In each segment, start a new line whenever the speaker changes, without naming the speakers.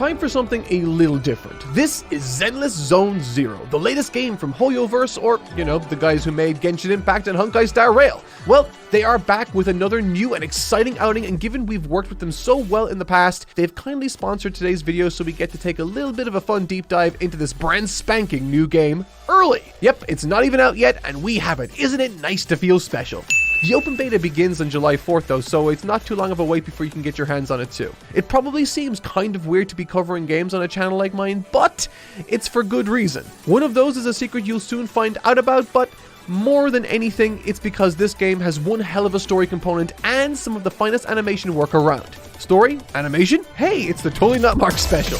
time for something a little different. This is Zenless Zone Zero, the latest game from HoYoverse's, or, the guys who made Genshin Impact and Honkai Star Rail. Well, they are back with another new and exciting outing, and given we've worked with them so well in the past, they've kindly sponsored today's video so we get to take a little bit of a fun deep dive into this brand spanking new game early. Yep, it's not even out yet, and we have it. Isn't it nice to feel special? The open beta begins on July 4th though, so it's not too long of a wait before you can get your hands on it too. It probably seems kind of weird to be covering games on a channel like mine, but it's for good reason. One of those is a secret you'll soon find out about, but more than anything, it's because this game has one hell of a story component and some of the finest animation work around. Story? Animation? Hey, it's the Totally Not Mark special.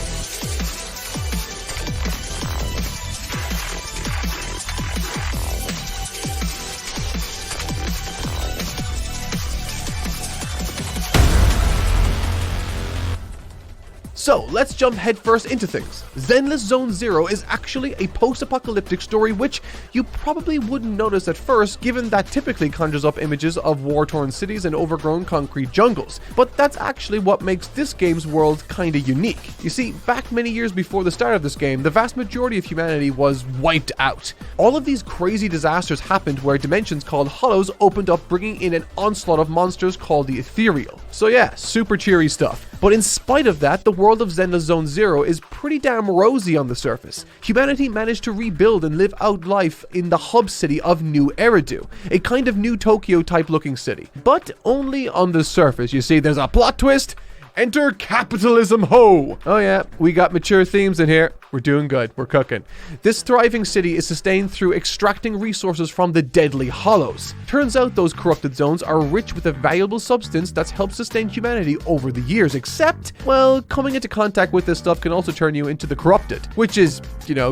So, let's jump headfirst into things. Zenless Zone Zero is actually a post-apocalyptic story which you probably wouldn't notice at first, given that typically conjures up images of war-torn cities and overgrown concrete jungles. But that's actually what makes this game's world kinda unique. You see, back many years before the start of this game, the vast majority of humanity was wiped out. All of these crazy disasters happened where dimensions called hollows opened up, bringing in an onslaught of monsters called the ethereal. So yeah, super cheery stuff. But in spite of that, the world of Zenless Zone Zero is pretty damn rosy on the surface. Humanity managed to rebuild and live out life in the hub city of New Eridu, a kind of New Tokyo type looking city. But only on the surface. You see, there's a plot twist. Enter capitalism, ho! Oh yeah, we got mature themes in here. We're doing good, we're cooking. This thriving city is sustained through extracting resources from the deadly hollows. Turns out those corrupted zones are rich with a valuable substance that's helped sustain humanity over the years, except, well, coming into contact with this stuff can also turn you into the corrupted, which is,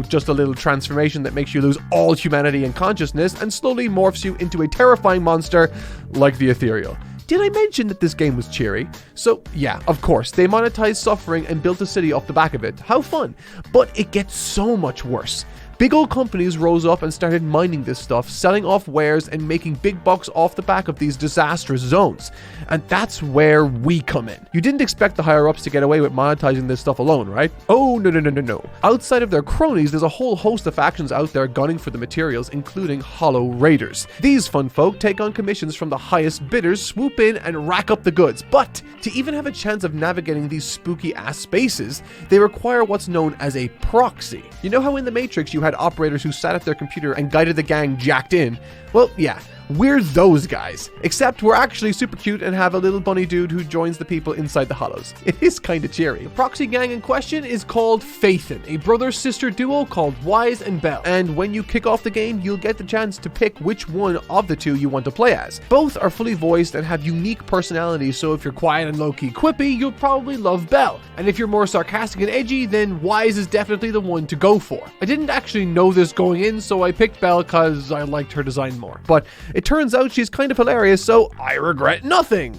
just a little transformation that makes you lose all humanity and consciousness and slowly morphs you into a terrifying monster like the ethereal. Did I mention that this game was cheery? So yeah, of course, they monetized suffering and built a city off the back of it. How fun. But it gets so much worse. Big old companies rose up and started mining this stuff, selling off wares and making big bucks off the back of these disastrous zones. And that's where we come in. You didn't expect the higher ups to get away with monetizing this stuff alone, right? Oh, no. Outside of their cronies, there's a whole host of factions out there gunning for the materials, including Hollow Raiders. These fun folk take on commissions from the highest bidders, swoop in and rack up the goods. But to even have a chance of navigating these spooky ass spaces, they require what's known as a proxy. You know how in the Matrix you had operators who sat at their computer and guided the gang jacked in? Well, yeah, we're those guys. Except we're actually super cute and have a little bunny dude who joins the people inside the hollows. It is kinda cheery. The proxy gang in question is called Phaethon, a brother-sister duo called Wise and Bell. And when you kick off the game, you'll get the chance to pick which one of the two you want to play as. Both are fully voiced and have unique personalities, so if you're quiet and low-key quippy, you'll probably love Bell. And if you're more sarcastic and edgy, then Wise is definitely the one to go for. I didn't actually know this going in, so I picked Bell because I liked her design more. But it turns out she's kind of hilarious, so I regret nothing.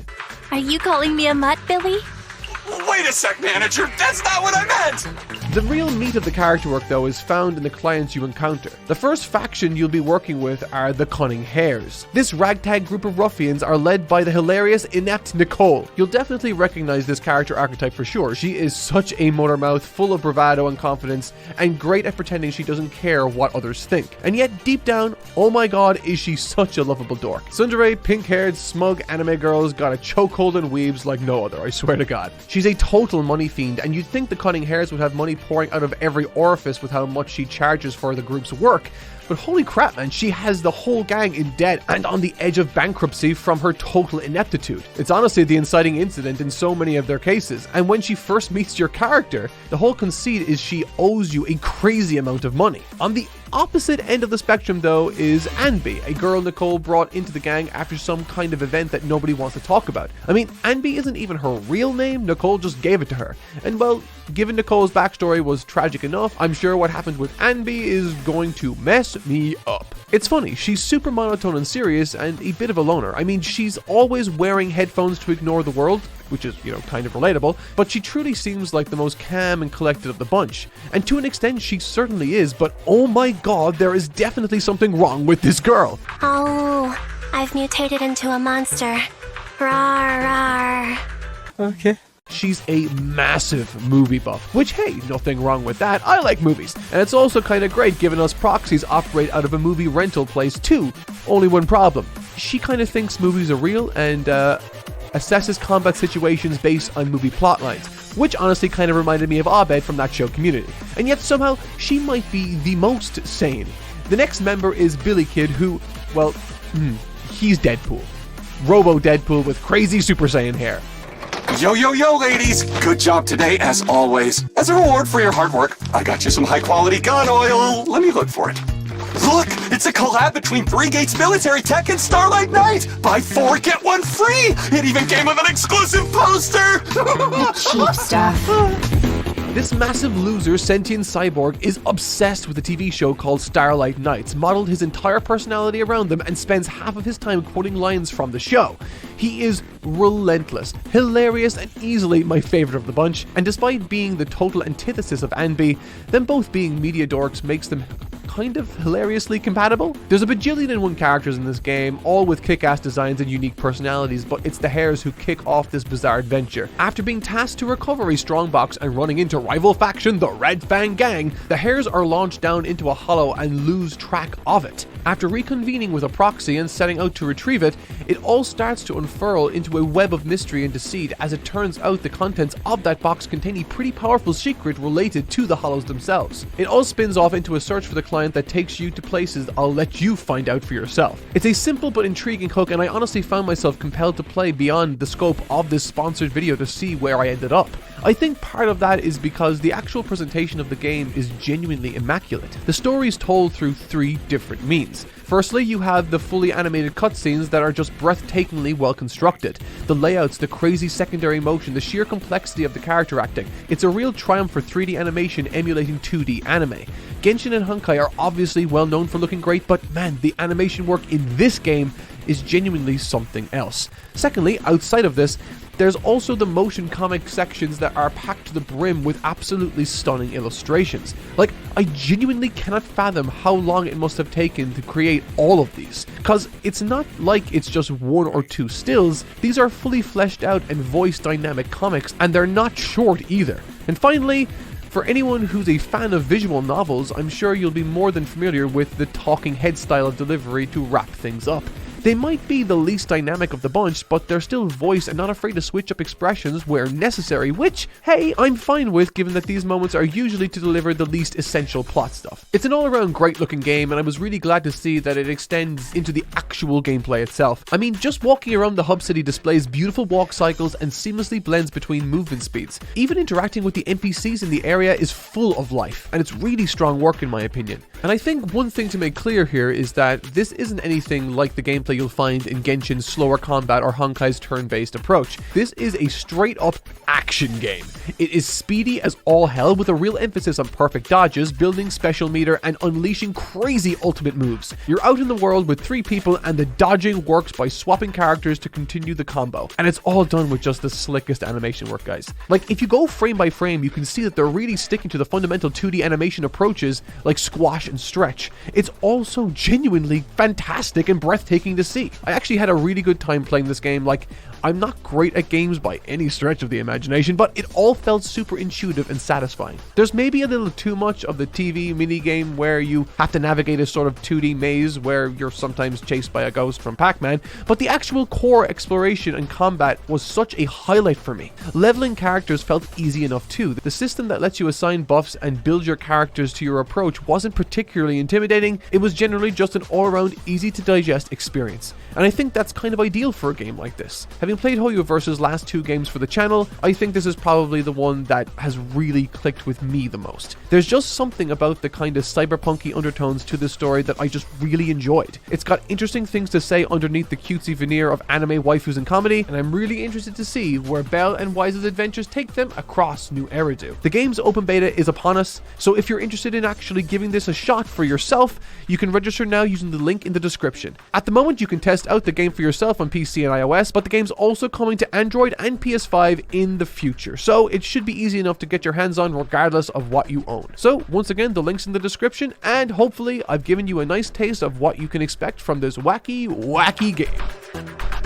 Are you calling me a mutt, Billy?
Wait a sec, manager, that's not what I meant!
The real meat of the character work, though, is found in the clients you encounter. The first faction you'll be working with are the Cunning Hares. This ragtag group of ruffians are led by the hilarious, inept Nicole. You'll definitely recognize this character archetype for sure. She is such a motor mouth, full of bravado and confidence, and great at pretending she doesn't care what others think. And yet, deep down, oh my god, is she such a lovable dork. Tsundere, pink-haired, smug anime girl's got a chokehold and weaves like no other, I swear to god. She's a total money fiend, and you'd think the Cunning Hares would have money pouring out of every orifice with how much she charges for the group's work. But holy crap, man, she has the whole gang in debt and on the edge of bankruptcy from her total ineptitude. It's honestly the inciting incident in so many of their cases. And when she first meets your character, the whole conceit is she owes you a crazy amount of money. On the opposite end of the spectrum, though, is Anby, a girl Nicole brought into the gang after some kind of event that nobody wants to talk about. I mean, Anby isn't even her real name, Nicole just gave it to her. And well, given Nicole's backstory was tragic enough, I'm sure what happened with Anby is going to mess me up. It's funny, she's super monotone and serious and a bit of a loner. I mean, she's always wearing headphones to ignore the world, which is, kind of relatable, but she truly seems like the most calm and collected of the bunch. And to an extent, she certainly is, but oh my god, there is definitely something wrong with this girl.
Oh, I've mutated into a monster. Rawr, rawr.
Okay.
she's a massive movie buff, which, hey, nothing wrong with that. I like movies. And it's also kind of great giving us proxies operate out of a movie rental place too. Only one problem. She kind of thinks movies are real and assesses combat situations based on movie plot lines, which honestly kind of reminded me of Abed from that show Community. And yet somehow she might be the most sane. The next member is Billy Kid, who, well, he's Deadpool. Robo Deadpool with crazy Super Saiyan hair.
Yo, yo, yo, ladies! Good job today, as always. As a reward for your hard work, I got you some high-quality gun oil. Let me look for it. Look! It's a collab between 3 Gates Military Tech and Starlight Knight! Buy 4, get 1 free! It even came with an exclusive poster!
Cheap stuff.
This massive loser sentient cyborg is obsessed with a TV show called Starlight Knights, modeled his entire personality around them, and spends half of his time quoting lines from the show. He is relentless, hilarious, and easily my favorite of the bunch, and despite being the total antithesis of Anby, them both being media dorks makes them kind of hilariously compatible. There's a bajillion and one characters in this game, all with kick-ass designs and unique personalities, but it's the Hares who kick off this bizarre adventure. After being tasked to recover a strongbox and running into rival faction, the Red Fang Gang, the Hares are launched down into a hollow and lose track of it. After reconvening with a proxy and setting out to retrieve it, it all starts to unfurl into a web of mystery and deceit, as it turns out the contents of that box contain a pretty powerful secret related to the hollows themselves. It all spins off into a search for the client that takes you to places I'll let you find out for yourself. It's a simple but intriguing hook, and I honestly found myself compelled to play beyond the scope of this sponsored video to see where I ended up. I think part of that is because the actual presentation of the game is genuinely immaculate. The story is told through 3 different means. Firstly, you have the fully animated cutscenes that are just breathtakingly well constructed. The layouts, the crazy secondary motion, the sheer complexity of the character acting. It's a real triumph for 3D animation emulating 2D anime. Genshin and Honkai are obviously well known for looking great, but man, the animation work in this game is genuinely something else. Secondly, outside of this, there's also the motion comic sections that are packed to the brim with absolutely stunning illustrations. Like, I genuinely cannot fathom how long it must have taken to create all of these, because it's not like it's just 1 or 2 stills. These are fully fleshed out and voice dynamic comics, and they're not short either. And finally, for anyone who's a fan of visual novels, I'm sure you'll be more than familiar with the talking head style of delivery to wrap things up. They might be the least dynamic of the bunch, but they're still voiced and not afraid to switch up expressions where necessary, which, hey, I'm fine with given that these moments are usually to deliver the least essential plot stuff. It's an all-around great looking game, and I was really glad to see that it extends into the actual gameplay itself. I mean, just walking around the hub city displays beautiful walk cycles and seamlessly blends between movement speeds. Even interacting with the NPCs in the area is full of life, and it's really strong work in my opinion. And I think one thing to make clear here is that this isn't anything like the gameplay you'll find in Genshin's slower combat or Honkai's turn-based approach. This is a straight-up action game. It is speedy as all hell, with a real emphasis on perfect dodges, building special meter, and unleashing crazy ultimate moves. You're out in the world with 3 people, and the dodging works by swapping characters to continue the combo. And it's all done with just the slickest animation work, guys. Like, if you go frame by frame, you can see that they're really sticking to the fundamental 2D animation approaches like squash and stretch. It's also genuinely fantastic and breathtaking to see. I actually had a really good time playing this game. Like, I'm not great at games by any stretch of the imagination, but it all felt super intuitive and satisfying. There's maybe a little too much of the TV minigame where you have to navigate a sort of 2D maze where you're sometimes chased by a ghost from Pac-Man, but the actual core exploration and combat was such a highlight for me. Leveling characters felt easy enough too. The system that lets you assign buffs and build your characters to your approach wasn't particularly intimidating. It was generally just an all-around easy to digest experience. And I think that's kind of ideal for a game like this. Having played HoYoverse's last 2 games for the channel, I think this is probably the one that has really clicked with me the most. There's just something about the kind of cyberpunky undertones to this story that I just really enjoyed. It's got interesting things to say underneath the cutesy veneer of anime waifus and comedy, and I'm really interested to see where Belle and Wise's adventures take them across New Eridu. The game's open beta is upon us, so if you're interested in actually giving this a shot for yourself, you can register now using the link in the description. At the moment, you can test out the game for yourself on PC and iOS, but the game's also coming to Android and PS5 in the future, so it should be easy enough to get your hands on regardless of what you own. So once again, the link's in the description, and hopefully I've given you a nice taste of what you can expect from this wacky game.